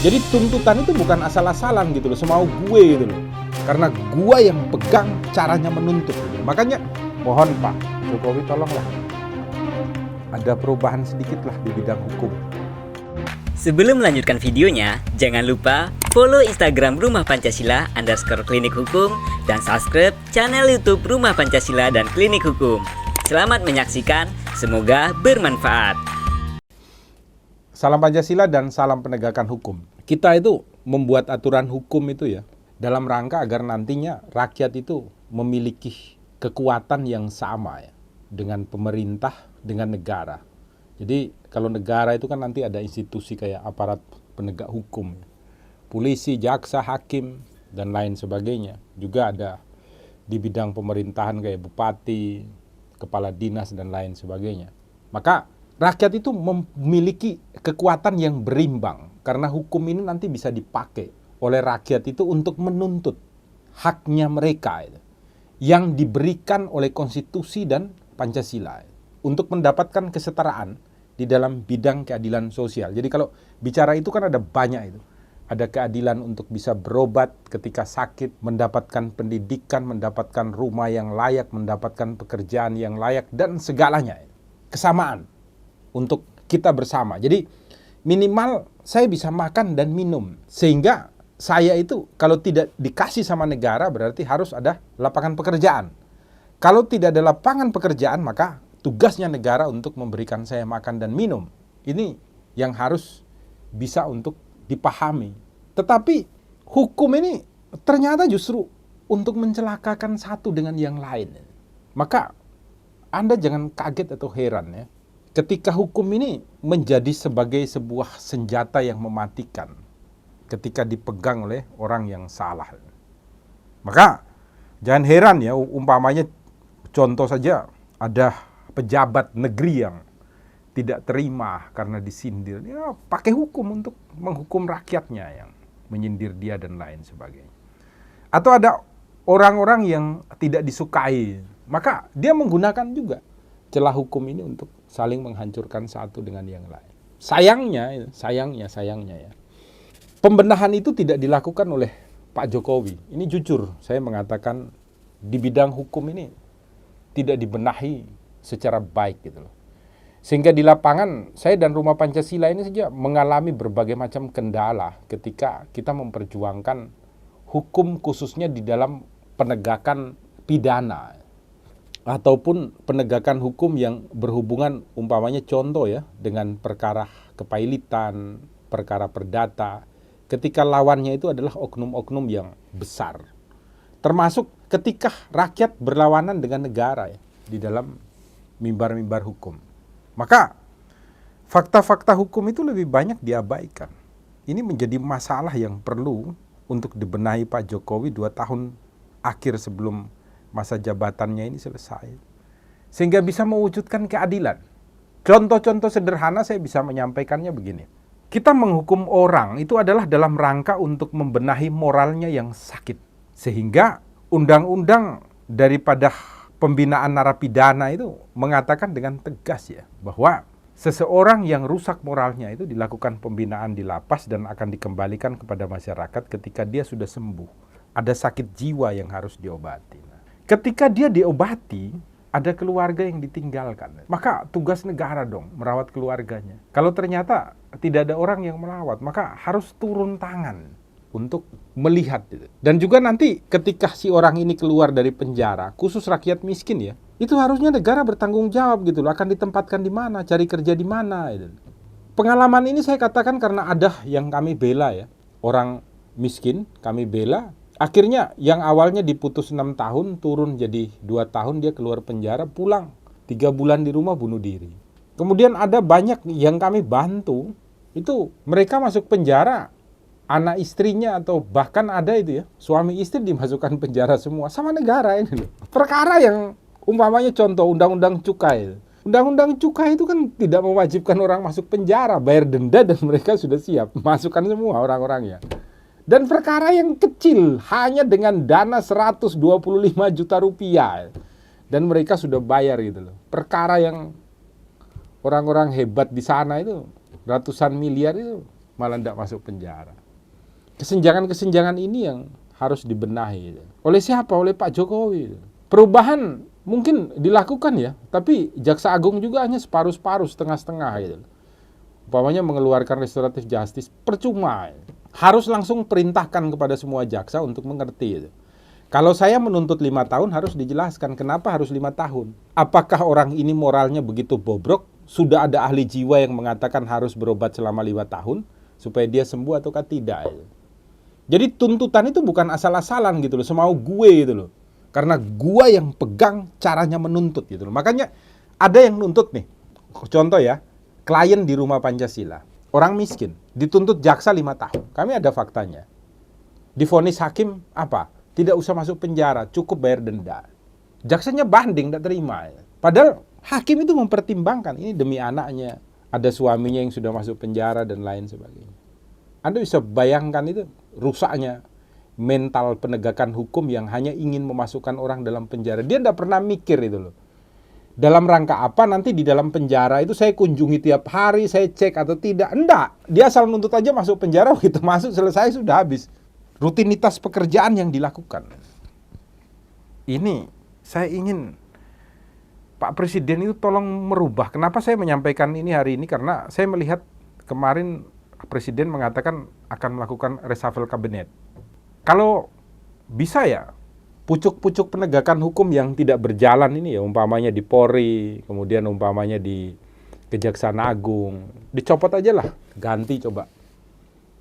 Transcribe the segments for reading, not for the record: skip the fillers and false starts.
Jadi tuntutan itu bukan asal-asalan gitu loh, semau gue gitu loh. Karena gue yang pegang caranya menuntut gitu. Makanya mohon Pak Jokowi tolonglah ada perubahan sedikitlah di bidang hukum. Sebelum melanjutkan videonya, jangan lupa follow Instagram Rumah Pancasila _klinik hukum dan subscribe channel YouTube Rumah Pancasila dan Klinik Hukum. Selamat menyaksikan, semoga bermanfaat. Salam Pancasila dan salam penegakan hukum. Kita itu membuat aturan hukum itu ya dalam rangka agar nantinya rakyat itu memiliki kekuatan yang sama ya dengan pemerintah, dengan negara. Jadi kalau negara itu kan nanti ada institusi kayak aparat penegak hukum, polisi, jaksa, hakim, dan lain sebagainya. Juga ada di bidang pemerintahan kayak bupati, kepala dinas, dan lain sebagainya. Maka rakyat itu memiliki kekuatan yang berimbang karena hukum ini nanti bisa dipakai oleh rakyat itu untuk menuntut haknya mereka yang diberikan oleh konstitusi dan Pancasila untuk mendapatkan kesetaraan di dalam bidang keadilan sosial. Jadi kalau bicara itu kan ada banyak itu. Ada keadilan untuk bisa berobat ketika sakit, mendapatkan pendidikan, mendapatkan rumah yang layak, mendapatkan pekerjaan yang layak, dan segalanya. Kesamaan untuk kita bersama. Jadi minimal saya bisa makan dan minum. Sehingga saya itu kalau tidak dikasih sama negara berarti harus ada lapangan pekerjaan. Kalau tidak ada lapangan pekerjaan maka tugasnya negara untuk memberikan saya makan dan minum. Ini yang harus bisa untuk dipahami. Tetapi hukum ini ternyata justru untuk mencelakakan satu dengan yang lain. Maka Anda jangan kaget atau heran ya. Ketika hukum ini menjadi sebagai sebuah senjata yang mematikan ketika dipegang oleh orang yang salah. Maka jangan heran ya, umpamanya contoh saja ada pejabat negeri yang tidak terima karena disindir, ya pakai hukum untuk menghukum rakyatnya yang menyindir dia dan lain sebagainya. Atau ada orang-orang yang tidak disukai, maka dia menggunakan juga celah hukum ini untuk saling menghancurkan satu dengan yang lain. Sayangnya ya, pembenahan itu tidak dilakukan oleh Pak Jokowi. Ini jujur, saya mengatakan di bidang hukum ini tidak dibenahi secara baik gitu loh. Sehingga di lapangan saya dan Rumah Pancasila ini saja mengalami berbagai macam kendala ketika kita memperjuangkan hukum khususnya di dalam penegakan pidana ataupun penegakan hukum yang berhubungan umpamanya contoh ya dengan perkara kepailitan, perkara perdata, ketika lawannya itu adalah oknum-oknum yang besar. Termasuk ketika rakyat berlawanan dengan negara ya, di dalam mimbar-mimbar hukum. Maka fakta-fakta hukum itu lebih banyak diabaikan. Ini menjadi masalah yang perlu untuk dibenahi Pak Jokowi 2 tahun akhir sebelum masa jabatannya ini selesai. Sehingga bisa mewujudkan keadilan. Contoh-contoh sederhana saya bisa menyampaikannya begini. Kita menghukum orang itu adalah dalam rangka untuk membenahi moralnya yang sakit. Sehingga undang-undang daripada pembinaan narapidana itu mengatakan dengan tegas ya bahwa seseorang yang rusak moralnya itu dilakukan pembinaan di lapas dan akan dikembalikan kepada masyarakat ketika dia sudah sembuh. Ada sakit jiwa yang harus diobati. Ketika dia diobati, ada keluarga yang ditinggalkan. Maka tugas negara dong merawat keluarganya. Kalau ternyata tidak ada orang yang merawat, maka harus turun tangan untuk melihat. Dan juga nanti ketika si orang ini keluar dari penjara, khusus rakyat miskin ya, itu harusnya negara bertanggung jawab gitu loh, akan ditempatkan di mana, cari kerja di mana. Gitu. Pengalaman ini saya katakan karena ada yang kami bela ya, orang miskin kami bela. Akhirnya yang awalnya diputus 6 tahun, turun jadi 2 tahun, dia keluar penjara, pulang. 3 bulan di rumah bunuh diri. Kemudian ada banyak yang kami bantu, itu mereka masuk penjara, anak istrinya atau bahkan ada itu ya, suami istri dimasukkan penjara semua, sama negara ini loh. Perkara yang umpamanya contoh undang-undang cukai. Undang-undang cukai itu kan tidak mewajibkan orang masuk penjara, bayar denda dan mereka sudah siap, masukkan semua orang-orangnya. Dan perkara yang kecil, hanya dengan dana 125 juta rupiah. Dan mereka sudah bayar gitu loh. Perkara yang orang-orang hebat di sana itu, ratusan miliar itu, malah tidak masuk penjara. Kesenjangan-kesenjangan ini yang harus dibenahi. Oleh siapa? Oleh Pak Jokowi. Perubahan mungkin dilakukan ya, tapi Jaksa Agung juga hanya separuh-separuh, setengah-setengah gitu. Umpamanya mengeluarkan restoratif justice, percuma. Harus langsung perintahkan kepada semua jaksa untuk mengerti gitu. Kalau saya menuntut 5 tahun harus dijelaskan kenapa harus 5 tahun. Apakah orang ini moralnya begitu bobrok? Sudah ada ahli jiwa yang mengatakan harus berobat selama 5 tahun supaya dia sembuh ataukah tidak. Jadi tuntutan itu bukan asal-asalan gitu loh, semau gue gitu loh. Karena gue yang pegang caranya menuntut gitu loh. Makanya ada yang nuntut nih. Contoh ya, klien di Rumah Pancasila, orang miskin, dituntut jaksa 5 tahun. Kami ada faktanya. Divonis hakim apa? Tidak usah masuk penjara, cukup bayar denda. Jaksanya banding, tidak terima. Padahal hakim itu mempertimbangkan, ini demi anaknya, ada suaminya yang sudah masuk penjara dan lain sebagainya. Anda bisa bayangkan itu rusaknya mental penegakan hukum yang hanya ingin memasukkan orang dalam penjara. Dia tidak pernah mikir itu loh. Dalam rangka apa nanti di dalam penjara itu saya kunjungi tiap hari, saya cek atau tidak. Enggak, dia asal nuntut aja masuk penjara, begitu masuk selesai sudah habis. Rutinitas pekerjaan yang dilakukan. Ini saya ingin Pak Presiden itu tolong merubah. Kenapa saya menyampaikan ini hari ini? Karena saya melihat kemarin Presiden mengatakan akan melakukan reshuffle kabinet. Kalau bisa ya, pucuk-pucuk penegakan hukum yang tidak berjalan ini ya, umpamanya di Polri, kemudian umpamanya di Kejaksaan Agung, dicopot aja lah, ganti coba.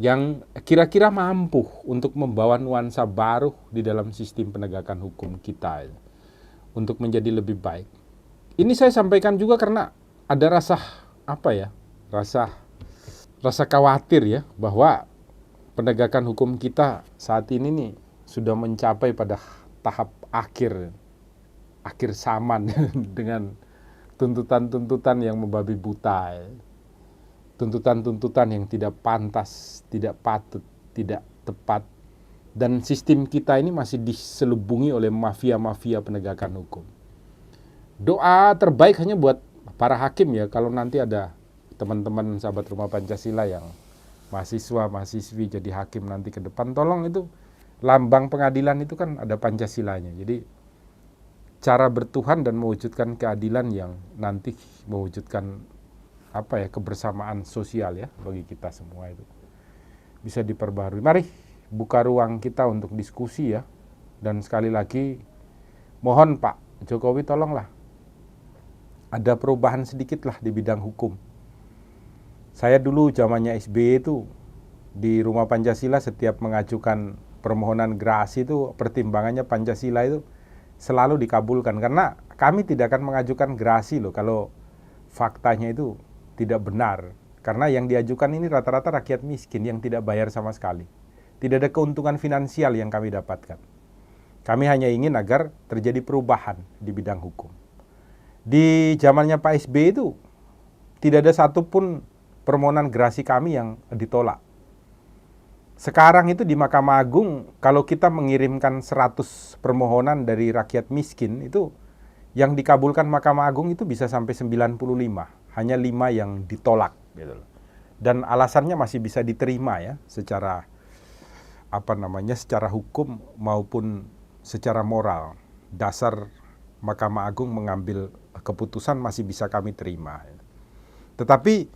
Yang kira-kira mampu untuk membawa nuansa baru di dalam sistem penegakan hukum kita ya, untuk menjadi lebih baik. Ini saya sampaikan juga karena ada rasa rasa khawatir ya bahwa penegakan hukum kita saat ini nih sudah mencapai pada tahap akhir zaman dengan tuntutan-tuntutan yang membabi buta ya. Tuntutan-tuntutan yang tidak pantas, tidak patut, tidak tepat. Dan sistem kita ini masih diselubungi oleh mafia-mafia penegakan hukum. Doa terbaik hanya buat para hakim ya, kalau nanti ada teman-teman sahabat Rumah Pancasila yang mahasiswa-mahasiswi jadi hakim nanti ke depan, tolong itu lambang pengadilan itu kan ada Pancasilanya. Jadi cara bertuhan dan mewujudkan keadilan yang nanti mewujudkan kebersamaan sosial ya bagi kita semua itu bisa diperbarui. Mari buka ruang kita untuk diskusi ya. Dan sekali lagi mohon Pak Jokowi tolonglah ada perubahan sedikit lah di bidang hukum. Saya dulu zamannya SBY itu di Rumah Pancasila setiap mengajukan permohonan gerasi itu pertimbangannya Pancasila itu selalu dikabulkan karena kami tidak akan mengajukan gerasi loh kalau faktanya itu tidak benar, karena yang diajukan ini rata-rata rakyat miskin yang tidak bayar sama sekali. Tidak ada keuntungan finansial yang kami dapatkan. Kami hanya ingin agar terjadi perubahan di bidang hukum. Di zamannya Pak SBY itu tidak ada satupun permohonan gerasi kami yang ditolak. Sekarang itu di Mahkamah Agung kalau kita mengirimkan 100 permohonan dari rakyat miskin itu yang dikabulkan Mahkamah Agung itu bisa sampai 95. Hanya 5 yang ditolak gitu loh. Dan alasannya masih bisa diterima ya secara secara hukum maupun secara moral. Dasar Mahkamah Agung mengambil keputusan masih bisa kami terima. Tetapi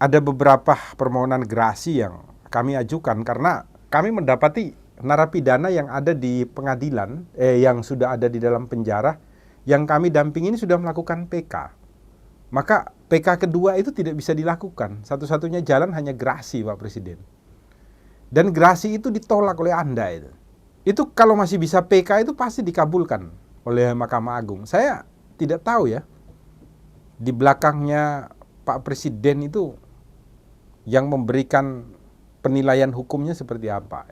ada beberapa permohonan gerasi yang kami ajukan karena kami mendapati narapidana yang ada di pengadilan yang sudah ada di dalam penjara yang kami dampingi ini sudah melakukan PK. Maka PK kedua itu tidak bisa dilakukan. Satu-satunya jalan hanya gerasi Pak Presiden. Dan gerasi itu ditolak oleh Anda itu. Itu kalau masih bisa PK itu pasti dikabulkan oleh Mahkamah Agung. Saya tidak tahu ya. Di belakangnya Pak Presiden itu yang memberikan penilaian hukumnya seperti apa.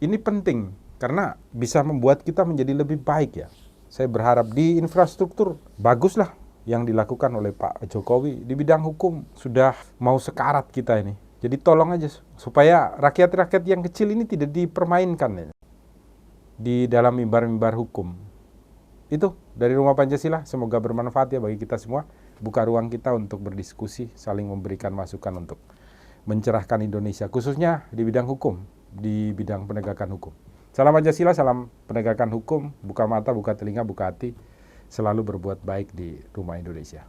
Ini penting karena bisa membuat kita menjadi lebih baik ya. Saya berharap di infrastruktur baguslah yang dilakukan oleh Pak Jokowi di bidang hukum sudah mau sekarat kita ini. Jadi tolong aja supaya rakyat-rakyat yang kecil ini tidak dipermainkan ya, di dalam mimbar-mimbar hukum. Itu dari Rumah Pancasila, semoga bermanfaat ya bagi kita semua. Buka ruang kita untuk berdiskusi, saling memberikan masukan untuk mencerahkan Indonesia, khususnya di bidang hukum, di bidang penegakan hukum. Salam Pancasila, salam penegakan hukum, buka mata, buka telinga, buka hati, selalu berbuat baik di Rumah Indonesia.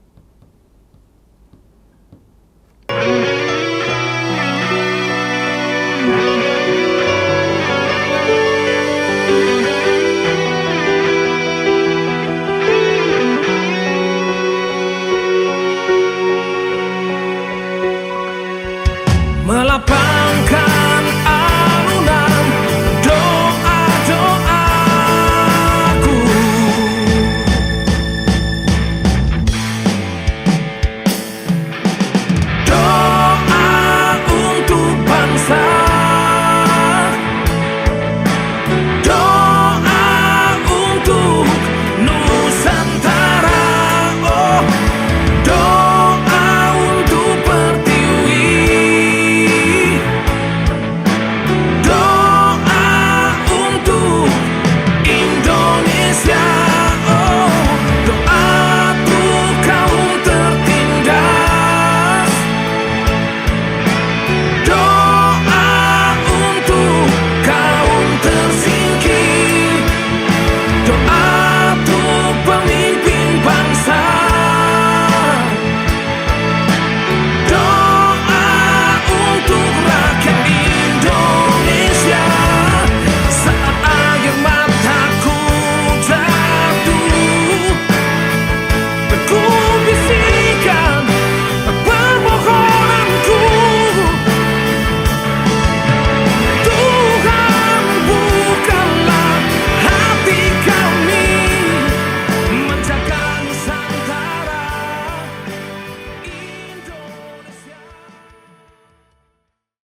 Melapangkan